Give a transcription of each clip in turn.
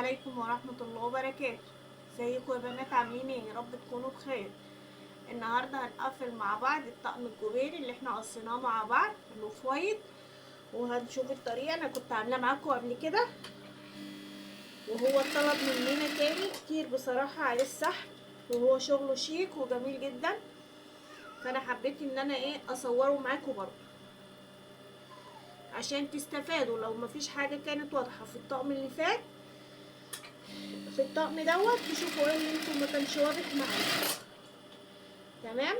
عليكم ورحمة الله وبركاته. ازيكم يا بنات، عاملين ايه؟ يا رب تكونوا بخير. النهارده هنقفل مع بعض الطقم الجبيري اللي احنا قصيناه مع بعض الاوف وايت، وهنشوف الطريقه. انا كنت عاملاه معاكم قبل كده، وهو طلب مننا تاني كتير بصراحه عليه السحب، وهو شغله شيك وجميل جدا، فانا حبيت ان انا اصوره معاكم برضه عشان تستفادوا. لو مفيش حاجه كانت واضحه في الطقم اللي فات، في الطقم دوت تشوفوا ايه اللي انتم ما كانش واضح معاكم. تمام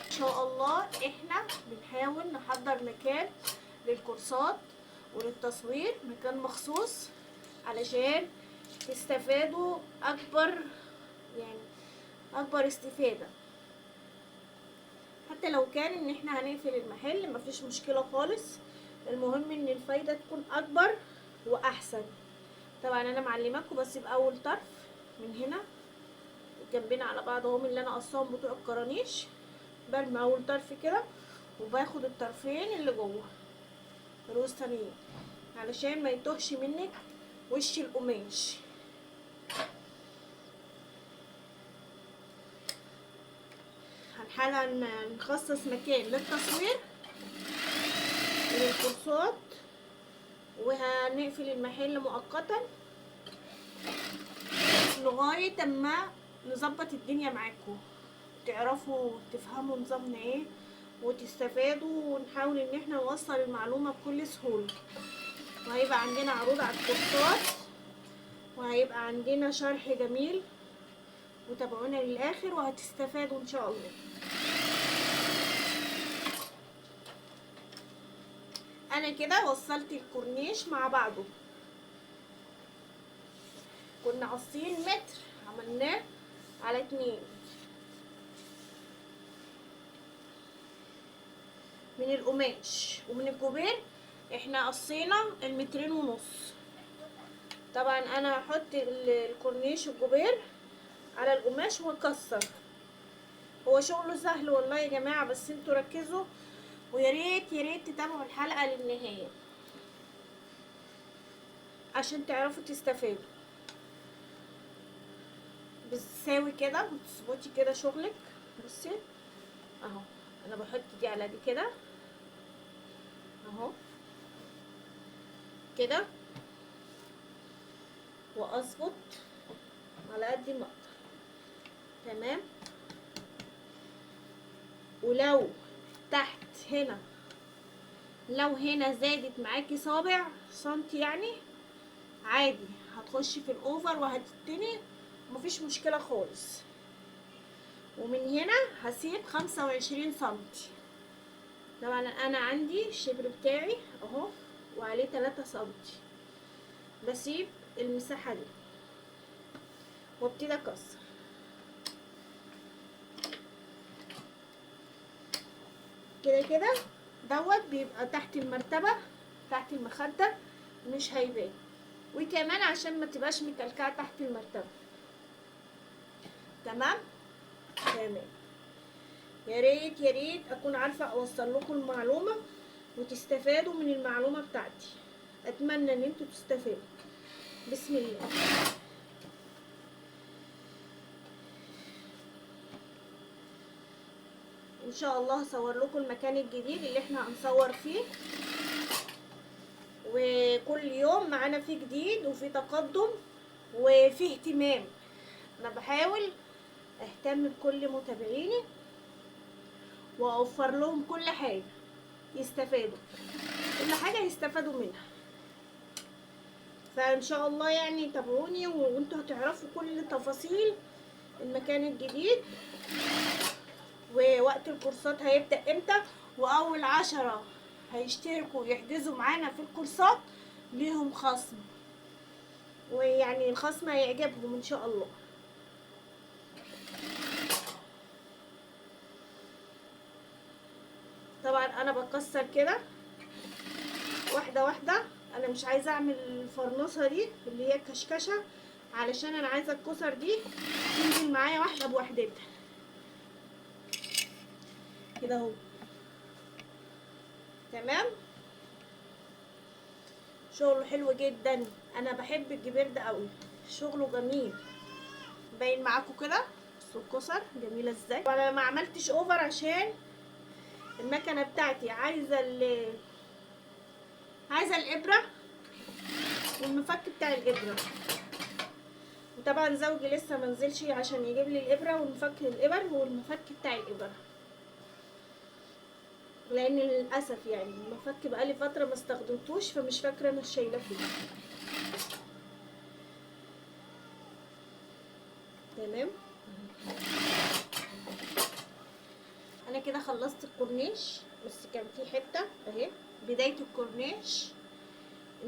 ان شاء الله. احنا بنحاول نحضر مكان للكورسات وللتصوير، مكان مخصوص علشان تستفادوا يعني اكبر استفادة. حتى لو كان ان احنا هنقفل المحل مفيش مشكلة خالص، المهم ان الفايدة تكون اكبر واحسن. طبعا انا معلماكم بس باول طرف من هنا جنبنا على بعض اهم، اللي انا قصاهم بتوع الكرانيش، برمي اول طرف كده وباخد الطرفين اللي جوه الوسطانيين علشان ما يتوهش منك وش القماش. هنحاول نخصص مكان للتصوير وللكورسات، وهنقفل المحل مؤقتا لغاية اما نظبط الدنيا معاكم، تعرفوا تفهموا نظامنا ايه وتستفادوا، ونحاول ان احنا نوصل المعلومة بكل سهولة. وهيبقى عندنا عروض على الكورسات، وهيبقى عندنا شرح جميل، وتابعونا للاخر وهتستفادوا ان شاء الله. انا كده وصلت الكورنيش مع بعضه، كنا قاصين متر عملناه على 2 من القماش، ومن الجبير احنا قصينا 2.5 متر. طبعا انا هحط الكورنيش الجبير على القماش ونكسر. هو شغله سهل والله يا جماعه، بس انتوا ركزوا، ويا ريت يا ريت تتابعوا الحلقه للنهايه عشان تعرفوا تستفادوا. بتساوي كده وتظبطي كده شغلك. بصي اهو، انا بحط دي على دي كده اهو كده، واظبط على قد ما اقدر. تمام. ولو تحت هنا، لو هنا زادت معاكي صابع سنتي يعني عادي، هتخشي في الاوفر وهتتني، مفيش مشكلة خالص. ومن هنا هسيب 25 سنتي. طبعا انا عندي الشبر بتاعي اهو وعليه 3 سنتي، بسيب المساحة دي وابتدي اكسر كده كده. دوت بيبقى تحت المرتبة، تحت المخدة، مش هيبان، وكمان عشان ما تبقاش مكلكعة تحت المرتبة. تمام تمام. يا ريت يا ريت اكون عارفة اوصل لكم المعلومة وتستفادوا من المعلومة بتاعتي. اتمنى ان انتوا تستفادوا. بسم الله. ان شاء الله هصور لكم المكان الجديد اللي احنا هنصور فيه، وكل يوم معانا فيه جديد وفيه تقدم وفيه اهتمام. انا بحاول اهتم بكل متابعيني واوفر لهم كل حاجه يستفادوا، كل حاجه يستفادوا منها. فان شاء الله يعني تابعوني وانتوا هتعرفوا كل تفاصيل المكان الجديد، ووقت الكورسات هيبدأ امتى، واول 10 هيشتركوا ويحجزوا معانا في الكورسات ليهم خصم، ويعني الخصم هيعجبهم ان شاء الله. طبعا انا بكسر كده واحده واحده، انا مش عايزه اعمل الفرنوصه دي اللي هي كشكشه، علشان انا عايزه الكسر دي تنزل معايا واحده بوحدتها كده اهو. تمام. شغله حلو جدا. انا بحب الجبير ده قوي، شغله جميل. باين معاكم كده بصوا الكسر جميله ازاي. وانا ما عملتش اوفر عشان المكنه بتاعتي عايزه الابره والمفك بتاع الابره. وطبعا زوجي لسه منزلش عشان يجيب لي الابره والمفك الابر والمفك بتاع الابره، لان للاسف يعني المفك بقالي فتره ما استخدمتوش فمش فاكره انا شايله فيه. تمام. انا كده خلصت الكورنيش، بس كان في حته اهي بدايه الكورنيش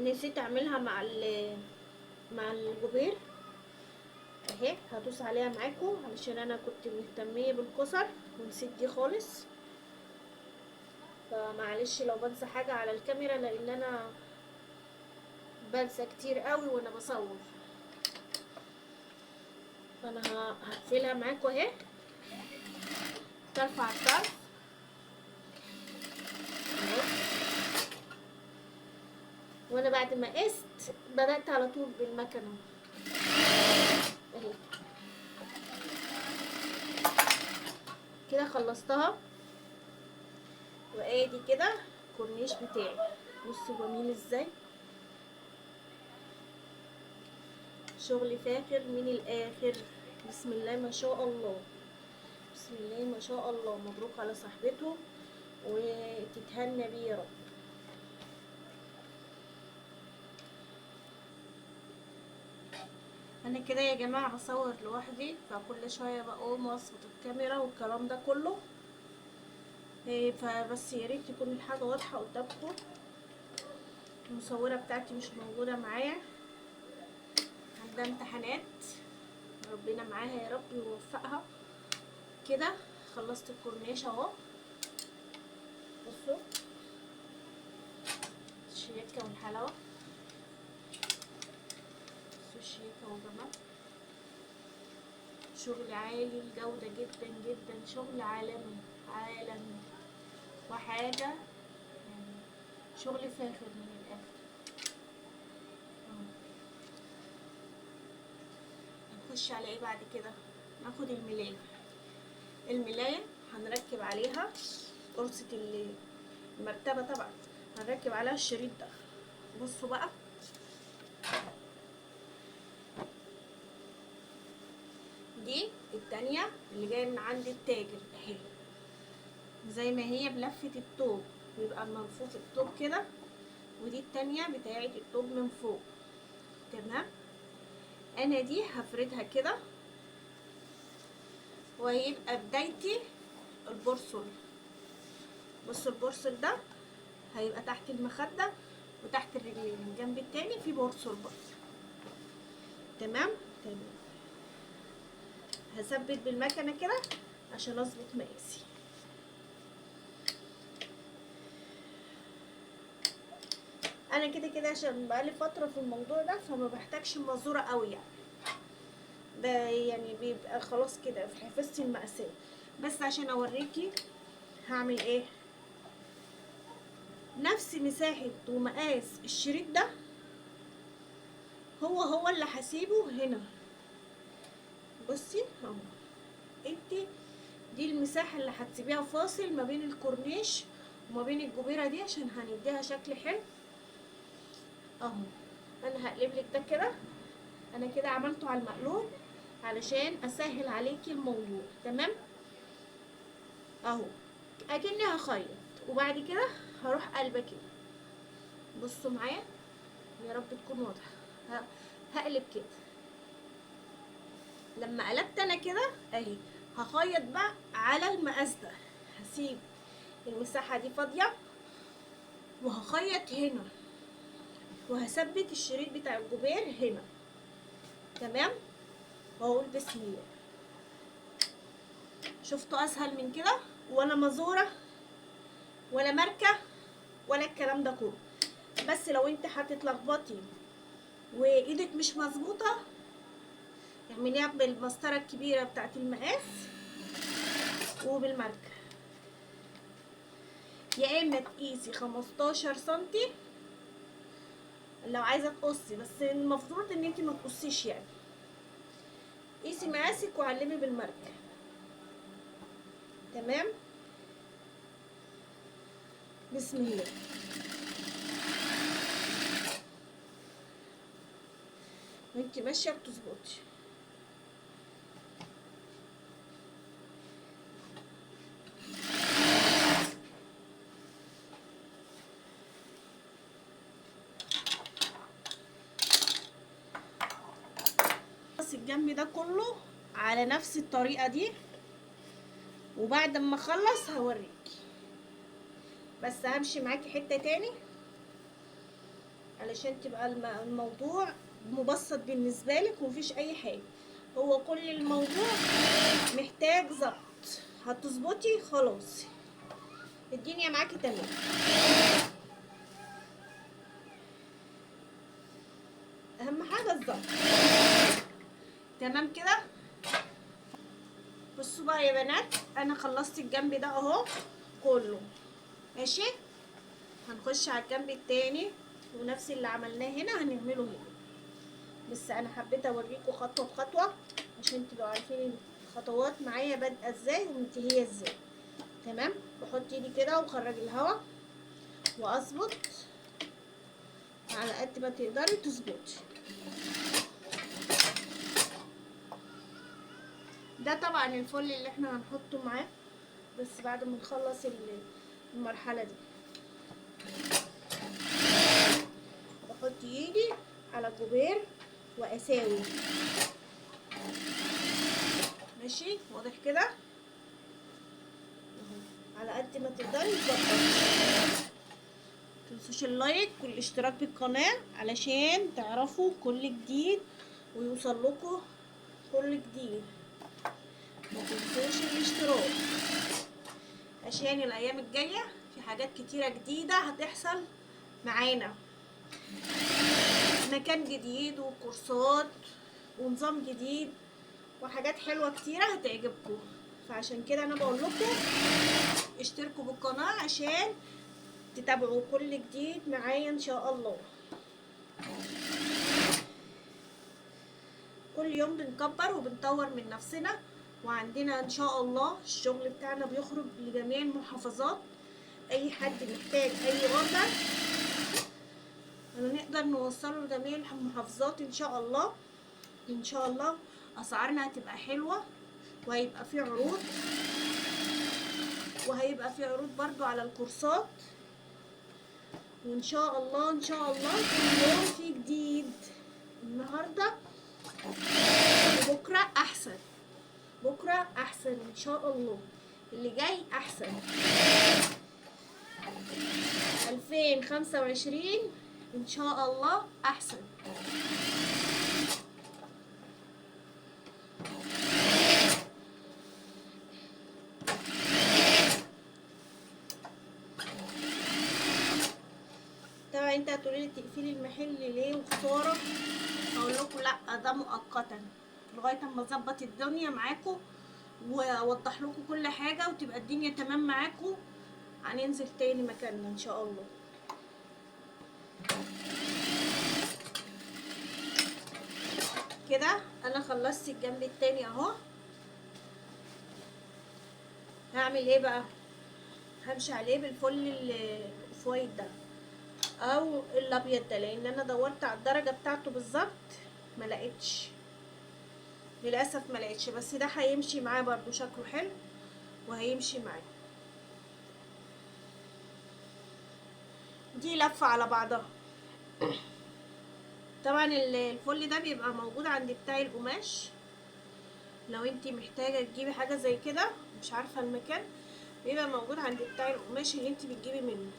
نسيت اعملها مع الجبير اهي. هدوس عليها معاكم علشان انا كنت مهتميه بالكسر ونسيت دي خالص، فمعلش لو بنسى حاجه على الكاميرا لان انا بنسى كتير قوي وانا بصور. فانا هقفلها معاكم اهي طرف على الطرف اهو. وانا بعد ما قست بدأت على طول بالمكنه اهي كده خلصتها. وادي كده الكورنيش بتاعي، بصوا جميل ازاي، شغل فاخر من الاخر. بسم الله ما شاء الله، بسم الله ما شاء الله. مبروك على صاحبته وتتهنى بيه يا رب. انا كده يا جماعه بصور لوحدي فكل شويه بقوم واظبط الكاميرا والكلام ده كله، فبس يا ريت تكون الحاجه واضحه قدامكم. المصوره بتاعتي مش موجوده معايا، عندها امتحانات، ربنا معاها يا رب ويوفقها. كده خلصت الكورنيش اهو، بصوا الشياكه والحلاوه، بصوا الشياكه وجمال، شغل عالي الجوده جدا جدا، شغل عالمي عالمي وحاجه يعني شغل فاخر من الاخر. هنخش على ايه بعد كده؟ ناخد الملايه هنركب عليها قرصة المرتبة طبعا، هنركب عليها الشريط ده. بصوا بقى دي التانية اللي جاية من عند التاجر اهي، زي ما هي بلفة التوب بيبقى ملفوف التوب كده، ودي التانية بتاعة التوب من فوق. تمام. انا دي هفردها كده وهيبقى بدايتي البرصل. بصوا البرصل ده هيبقى تحت المخدة وتحت الرجلين، الجنب التاني في برصل برضه. تمام. تمام. هثبت بالمكنه كده عشان اظبط مقاسي. انا كده كده عشان بقالي فتره في الموضوع ده فما بحتاجش مزوره قوي يعني، ده يعني بيبقى خلاص كده في حفظتي المقاسات. بس عشان اوريكي هعمل ايه، نفس مساحه ومقاس الشريط ده هو اللي هسيبه هنا. بصي اهو، انتي دي المساحه اللي هتسيبيها فاصل ما بين الكورنيش وما بين الجبيره دي عشان هنديها شكل حلو اهو. انا هقلب لك ده كده، انا كده عملته على المقلوب علشان اسهل عليكي الموضوع. تمام اهو، اكني هخيط وبعد كده هروح قلبه كده. بصوا معايا يا رب تكون واضحه. هقلب كده، لما قلبت انا كده اهي هخيط بقى على المقاس ده، هسيب المساحه دي فاضيه وهخيط هنا وهثبت الشريط بتاع الجبير هنا. تمام. واقول بسم الله. شفتوا اسهل من كده؟ ولا مزوره ولا ماركه ولا الكلام ده كله. بس لو انت هتتلخبطي وايدك مش مظبوطه اعمليها بالمسطره الكبيره بتاعت المقاس وبالماركه، يا اما تقيسي 15 سنتي لو عايزه تقصي، بس المفروض ان انت ما تقصيش يعني. قيسي مقاسك وعلمي بالماركه. تمام. بسم الله. وانت ماشيه بتظبطي. بس الجنب ده كله على نفس الطريقه دي، وبعد ما اخلص هوريكي. بس همشي معاكي حته تاني علشان تبقى الموضوع مبسط بالنسبه لك ومفيش اي حاجه. هو كل الموضوع محتاج ظبط. هتظبطي خلاص الدنيا معاكي تمام. اهم حاجه الظبط. تمام كده. بصوا بقى يا بنات، انا خلصت الجنب ده اهو كله. ماشي. هنخش على الجنب التاني، ونفس اللي عملناه هنا هنعمله هنا. بس انا حبيت اوريكم خطوه بخطوه عشان تبقوا عارفين الخطوات معايا بادئه ازاي ومنتهيه ازاي. تمام. بحط ايدي كده وخرج الهواء واظبط على قد ما تقدري تظبطي. ده طبعا الفل اللي احنا هنحطه معاه بس بعد ما نخلص المرحله دي. بحط ايدي على جوبير واساوي. ماشي واضح كده. على قد ما تقدري تظبطي. متنسوش اللايك والاشتراك بالقناه علشان تعرفوا كل جديد ويوصل لكم كل جديد. متنسوش الاشتراك عشان الايام الجايه في حاجات كتيره جديده هتحصل معانا. مكان جديد وكورسات ونظام جديد وحاجات حلوه كتيره هتعجبكم. فعشان كده انا بقول لكم اشتركوا بالقناه عشان تتابعوا كل جديد معايا ان شاء الله. كل يوم بنكبر وبنطور من نفسنا، وعندنا ان شاء الله الشغل بتاعنا بيخرج لجميع المحافظات. اي حد محتاج اي اوردر نقدر نوصله لجميع المحافظات ان شاء الله. ان شاء الله اسعارنا هتبقى حلوه، وهيبقى في عروض، وهيبقى في عروض برضو على الكورسات. وان شاء الله ان شاء الله كل يوم في جديد. النهارده وبكره احسن. بكره احسن ان شاء الله. اللي جاي احسن. 2025 ان شاء الله احسن. طبعا انت هتقولي لي تقفلي المحل ليه وخساره. هقول لكم لا، ده مؤقتا لغايه اما اظبط الدنيا معاكم واوضح لكم كل حاجه وتبقى الدنيا تمام معاكم. هننزل تاني مكاننا ان شاء الله. كده انا خلصت الجنب التاني اهو. هعمل ايه بقى؟ همشي عليه بالفل الفويد ده او الابيض ده، لان انا دورت على الدرجه بتاعته بالظبط ما لقيتش، للاسف ما لقيتش. بس ده هيمشي معاه برضو شكله حلو وهيمشي معاه. دي لفه على بعضها. طبعا الفل ده بيبقى موجود عند بتاع القماش. لو انتي محتاجه تجيبي حاجه زي كده مش عارفه المكان، بيبقى موجود عند بتاع القماش اللي انتي بتجيبي منه.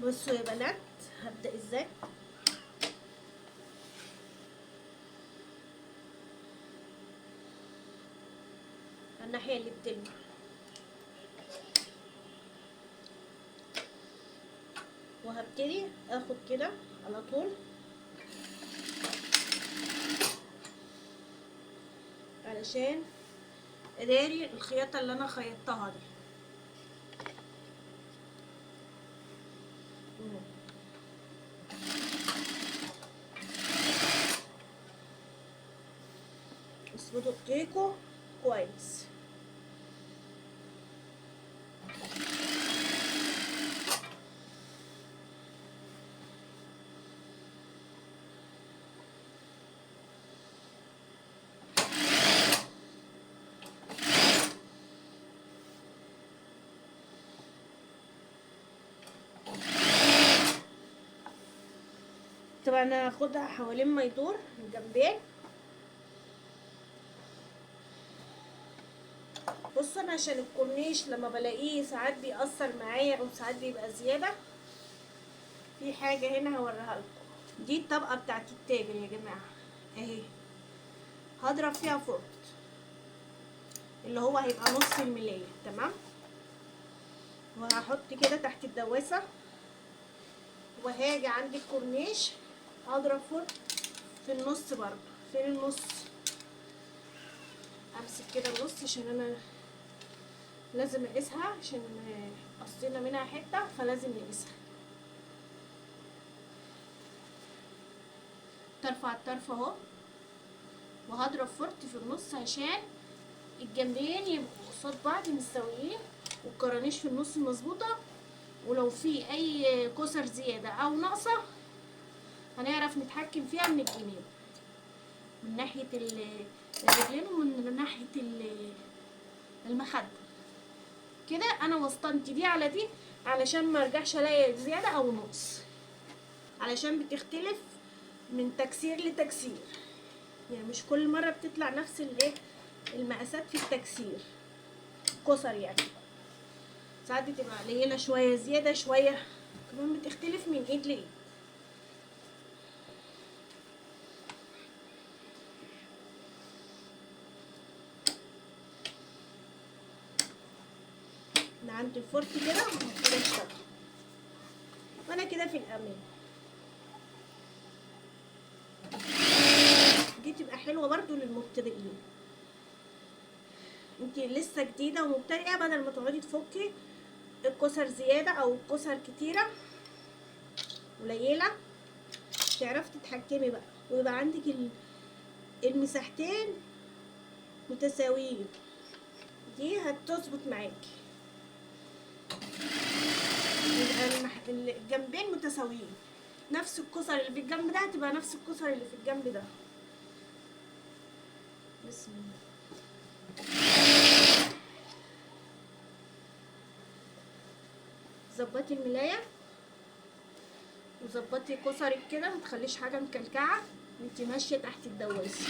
بصوا يا بنات هبدأ ازاي. الناحية اللي بتلمع وهبتدي اخد كده على طول علشان اداري الخياطة اللي انا خيطتها دي. اظبطوا ايديكوا كويس. طبعا انا هاخدها حوالين ما يدور الجنبين. بص انا عشان الكورنيش لما بلاقيه ساعات بيأثر معايا او ساعات بيبقى زيادة، في حاجة هنا هوريها لكم. دي الطبقة بتاعت التاجر يا جماعة اهي، هضرب فيها فورت اللي هو هيبقى نص الملاية. تمام، وهحط كده تحت الدواسة، وهاجي عند الكورنيش هضرب فورت في النص برضه. فين النص؟ امسك كده النص عشان انا لازم اقيسها، عشان قصينا منها حته فلازم نقيسها. ترفع الطرف اهو، وهضرب فورت في النص عشان الجنبين يبقوا قصاد بعض مستويين، والكرانيش في النص مظبوطه، ولو في اي كسر زياده او ناقصه هنعرف نتحكم فيها من الجناب، من ناحيه الرجلين ومن ناحيه المخده. كده انا وسطنت دي على دي علشان ما ارجعش الاقي زياده او نقص، علشان بتختلف من تكسير لتكسير، يعني مش كل مره بتطلع نفس المقاسات في التكسير. كسر يعني ساعات بتبقى قليله شويه زياده شويه، كمان بتختلف من ايد لايد. انا عندي الفرن كده كده اشتغل، وانا كده في الامان. دي تبقى حلوه برضو للمبتدئين. انت لسه جديده ومبتدئه، بدل ما تقعدي تفكي الكسر زياده او الكسر كتيره قليله، تعرفي تتحكمي بقى، ويبقى عندك المساحتين متساويين. دي هتظبط معاكي، يبقى الجنبين متساويين، نفس الكسر اللي في الجنب ده هتبقى نفس الكسر اللي في الجنب ده. بسم الله. ظبطي الملايه وظبطي كسرك كده، ما تخليش حاجه مكلكعه وانتي ماشيه تحت الدواسه.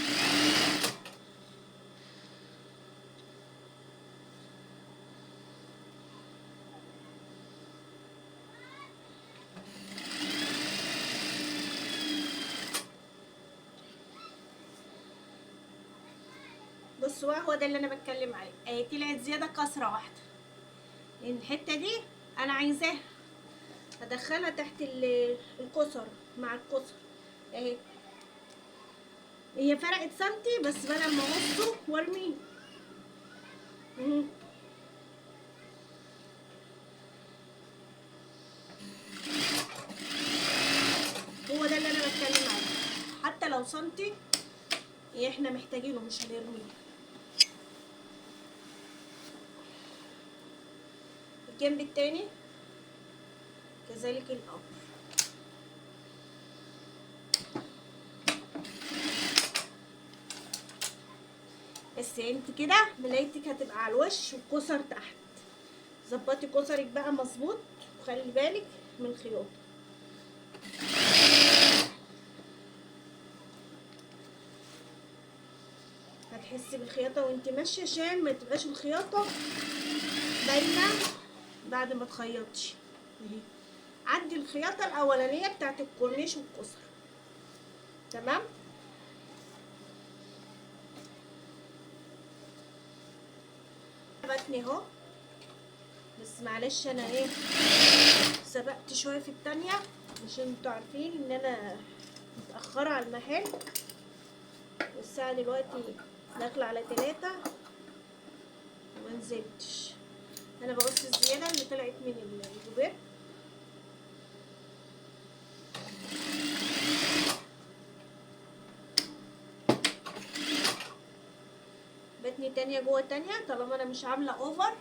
بصوا بقى، هو ده اللي انا بتكلم عليه. اهي طلعت زياده كسره واحده، لان الحته دي انا عايزاها ادخلها تحت الكسر مع الكسر اهي. هي فرقت سنتي بس، بدل ما اقصه وارميه. هو ده اللي انا بتكلم عليه، حتى لو سنتي احنا محتاجينه مش هنرميه. الجنب التاني كذلك الامر. بس انت كده ملايتك هتبقى على الوش والكسر تحت. ظبطي كسرك بقى مظبوط، وخلي بالك من الخياطه. هتحسي بالخياطه وانت ماشيه، عشان ما تبقاش الخياطه باينه بعد ما تخيطش. اهي عندي الخياطه الاولانيه بتاعت الكورنيش والكسر. تمام، بتني اهو. بس معلش انا سبقت شويه في التانية، عشان انتوا عارفين ان انا متاخره على المحل، والساعه دلوقتي داخله على 3 وما نزلتش. انا بقص الزياده اللي طلعت من الجبير. بتني تانية جوه تانية، طالما انا مش عاملة اوفر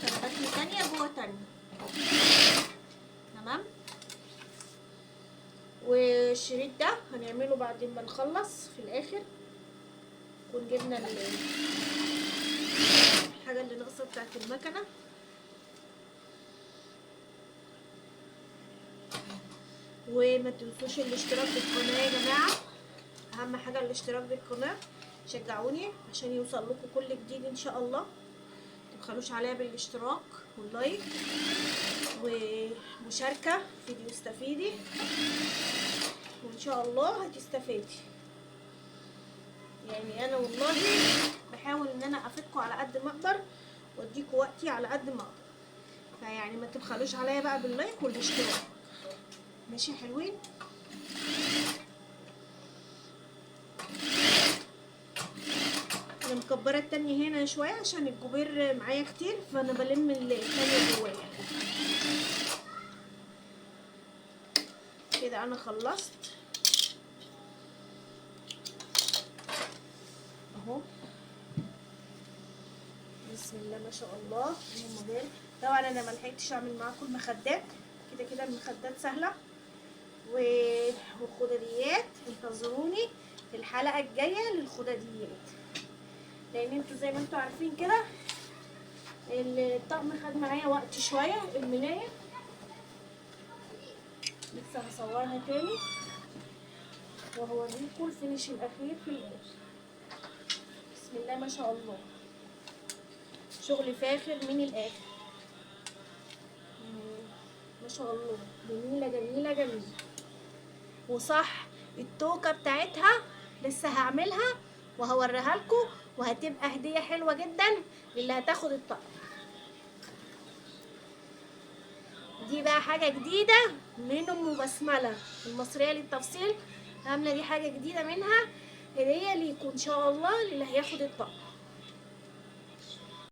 فانا بتني تانية جوه تانية. تمام. والشريط ده هنعمله بعد ما نخلص في الاخر، نكون جبنا الحاجة اللي ناقصة بتاعت المكنة. وما تنسوش الاشتراك بالقناة يا جماعة، اهم حاجة الاشتراك بالقناة، شجعوني عشان يوصل لكم كل جديد ان شاء الله. متبخلوش عليا بالاشتراك واللايك ومشاركة فيديو استفيدي، وان شاء الله هتستفيدي. يعني انا والله بحاول ان انا افيدكم على قد ما اقدر واديكم وقتي على قد ما اقدر، فيعني ما تبخلوش عليا بقى باللايك والاشتراك. ماشي حلوين. انا مكبره التانية هنا شويه عشان الجبير معايا كتير، فانا بلم التانية جوايا كده. انا خلصت اهو، بسم الله ما شاء الله اللهم بارك. طبعا انا ما لحقتش اعمل معاكم المخدات، كده كده المخدات سهله والخداديات انتظروني في الحلقه الجايه للخداديات، لان انتوا زي ما انتوا عارفين كده الطقم خد معايا وقت شويه. الملايه لسه هصورها تاني وهوريكم الفينش الاخير في الاخر. بسم الله ما شاء الله، شغل فاخر من الاخر ما شاء الله. جميله جميله جميله. وصح التوكه بتاعتها لسه هعملها وهوريها لكم، وهتبقى هديه حلوه جدا للي هتاخد الطقم. دي بقى حاجه جديده من ام بسمله المصريه للتفصيل، عامله دي حاجه جديده منها هديه ليكم ان شاء الله للي هياخد الطقم.